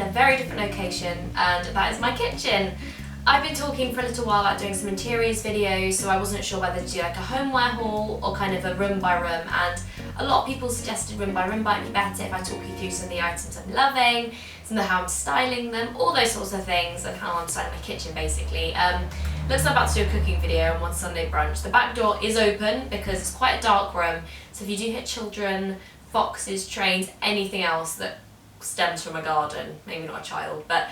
in a very different location, and that is my kitchen. I've been talking for a little while about doing some interiors videos, so I wasn't sure whether to do like a homeware haul or kind of a room by room, and a lot of people suggested room by room might be better if I talk you through some of the items I'm loving, some of how I'm styling them, all those sorts of things, and how I'm styling my kitchen basically. Looks like I'm about to do a cooking video on one Sunday brunch. The back door is open because it's quite a dark room, so if you do hit children, foxes, trains, anything else that stems from a garden, maybe not a child, but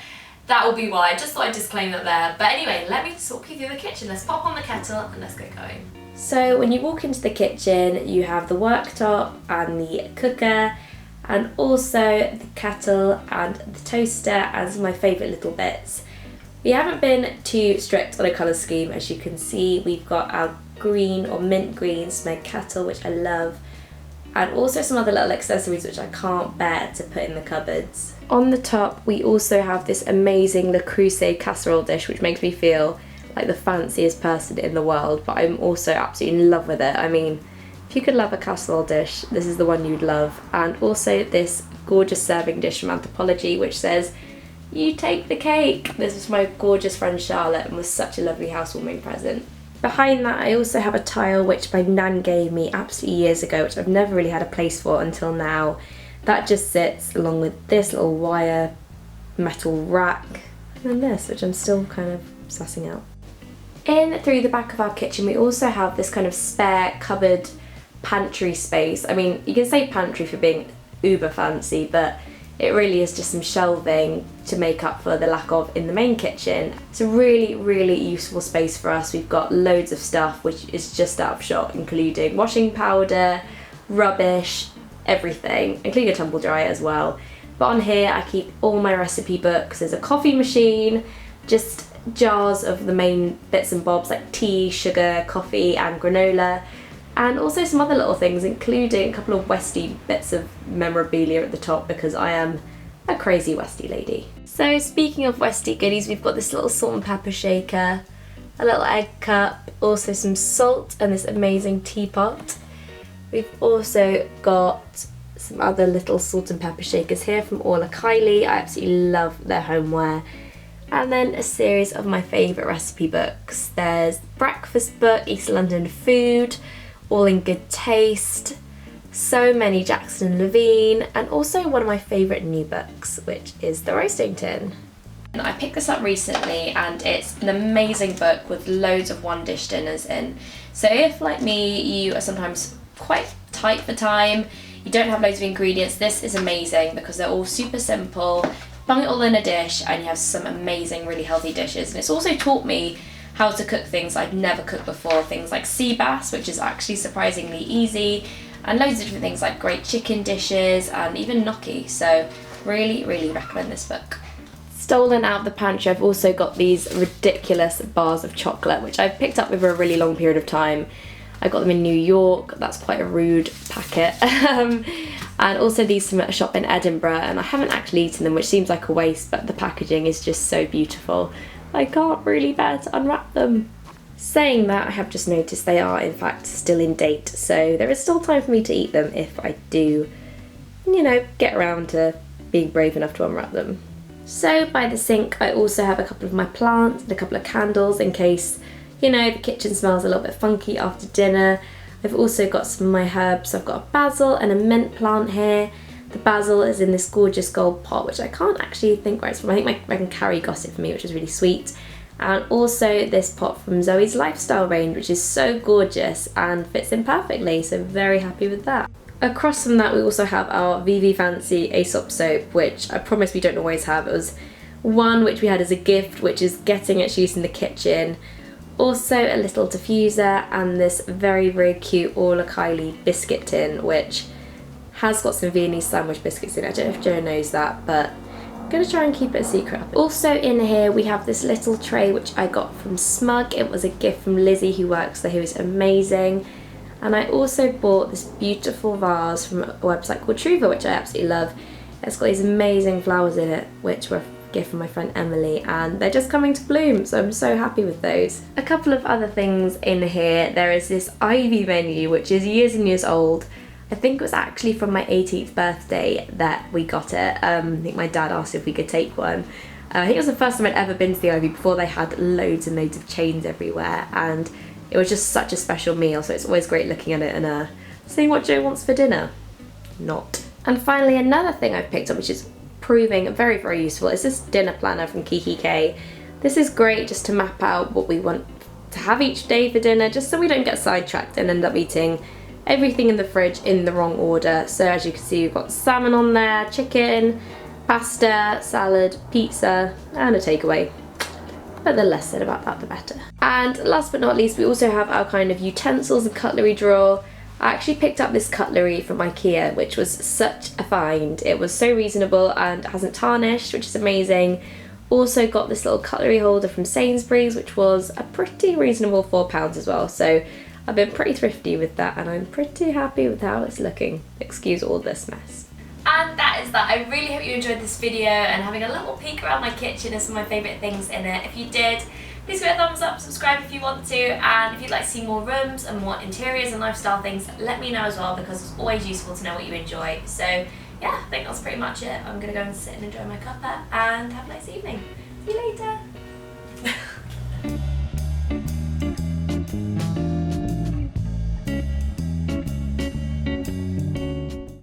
that will be why. I just thought I'd disclaim that there. But anyway, let me talk you through the kitchen. Let's pop on the kettle and let's get going. So when you walk into the kitchen, you have the worktop and the cooker, and also the kettle and the toaster and some of my favourite little bits. We haven't been too strict on a colour scheme, as you can see. We've got our green or mint green smeg kettle, which I love, and also some other little accessories which I can't bear to put in the cupboards. On the top we also have this amazing Le Creuset casserole dish, which makes me feel like the fanciest person in the world, but I'm also absolutely in love with it. I mean, if you could love a casserole dish, this is the one you'd love. And also this gorgeous serving dish from Anthropology, which says, "You take the cake." This was my gorgeous friend Charlotte and was such a lovely housewarming present. Behind that I also have a tile which my nan gave me absolutely years ago, which I've never really had a place for until now. That just sits along with this little wire metal rack and this, which I'm still kind of sussing out. In through the back of our kitchen we also have this kind of spare cupboard pantry space. I mean, you can say pantry for being uber fancy, but it really is just some shelving to make up for the lack of in the main kitchen. It's a really, really useful space for us. We've got loads of stuff which is just out of shot, including washing powder, rubbish, everything, including a tumble dryer as well. But on here I keep all my recipe books. There's a coffee machine, just jars of the main bits and bobs like tea, sugar, coffee and granola, and also some other little things, including a couple of Westie bits of memorabilia at the top because I am a crazy Westie lady. So speaking of Westie goodies, we've got this little salt and pepper shaker, a little egg cup, also some salt and this amazing teapot. We've also got some other little salt and pepper shakers here from Orla Kylie. I absolutely love their homeware. And then a series of my favourite recipe books. There's Breakfast Book, East London Food, All in Good Taste, so many Jackson and Levine, and also one of my favourite new books, which is The Roasting Tin. And I picked this up recently and it's an amazing book with loads of one dish dinners in. So if, like me, you are sometimes quite tight for time, you don't have loads of ingredients, this is amazing because they're all super simple. Bung it all in a dish and you have some amazing, really healthy dishes. And it's also taught me how to cook things I'd never cooked before, things like sea bass, which is actually surprisingly easy, and loads of different things like great chicken dishes and even gnocchi. So really, really recommend this book. Stolen out of the pantry, I've also got these ridiculous bars of chocolate, which I've picked up over a really long period of time. I got them in New York, that's quite a rude packet. And also these from a shop in Edinburgh, and I haven't actually eaten them, which seems like a waste, but the packaging is just so beautiful. I can't really bear to unwrap them. Saying that, I have just noticed they are in fact still in date, so there is still time for me to eat them if I do, you know, get around to being brave enough to unwrap them. So by the sink I also have a couple of my plants and a couple of candles in case, you know, the kitchen smells a little bit funky after dinner. I've also got some of my herbs. I've got a basil and a mint plant here. The basil is in this gorgeous gold pot, which I can't actually think where it's from. I think my friend Carrie got it for me, which is really sweet. And also this pot from Zoe's Lifestyle range, which is so gorgeous and fits in perfectly, so very happy with that. Across from that we also have our Vivi Fancy Aesop soap, which I promise we don't always have. It was one which we had as a gift, which is getting its use in the kitchen. Also a little diffuser and this very, very cute Orla Kylie biscuit tin, which has got some Viennese sandwich biscuits in it. I don't know if Joe knows that, but I'm going to try and keep it a secret. Also in here we have this little tray which I got from Smug. It was a gift from Lizzie who works there, who is amazing. And I also bought this beautiful vase from a website called Truva, which I absolutely love. It's got these amazing flowers in it, which were gift from my friend Emily, and they're just coming to bloom, so I'm so happy with those. A couple of other things in here. There is this ivy menu which is years and years old. I think it was actually from my 18th birthday that we got it. I think my dad asked if we could take one. I think it was the first time I'd ever been to the Ivy before they had loads and loads of chains everywhere, and it was just such a special meal, so it's always great looking at it and seeing what Joe wants for dinner. Not. And finally, another thing I've picked up, which is proving very, very useful, is this dinner planner from Kiki K. This is great just to map out what we want to have each day for dinner, just so we don't get sidetracked and end up eating everything in the fridge in the wrong order. So as you can see, we've got salmon on there, chicken, pasta, salad, pizza, and a takeaway. But the less said about that, the better. And last but not least, we also have our kind of utensils and cutlery drawer. I actually picked up this cutlery from IKEA, which was such a find. It was so reasonable and hasn't tarnished, which is amazing. Also got this little cutlery holder from Sainsbury's, which was a pretty reasonable £4 as well. So I've been pretty thrifty with that, and I'm pretty happy with how it's looking. Excuse all this mess. And that is that. I really hope you enjoyed this video and having a little peek around my kitchen and some of my favourite things in it. If you did, please give it a thumbs up, subscribe if you want to, and if you'd like to see more rooms and more interiors and lifestyle things, let me know as well, because it's always useful to know what you enjoy. So yeah, I think that's pretty much it. I'm going to go and sit and enjoy my cuppa and have a nice evening. See you later.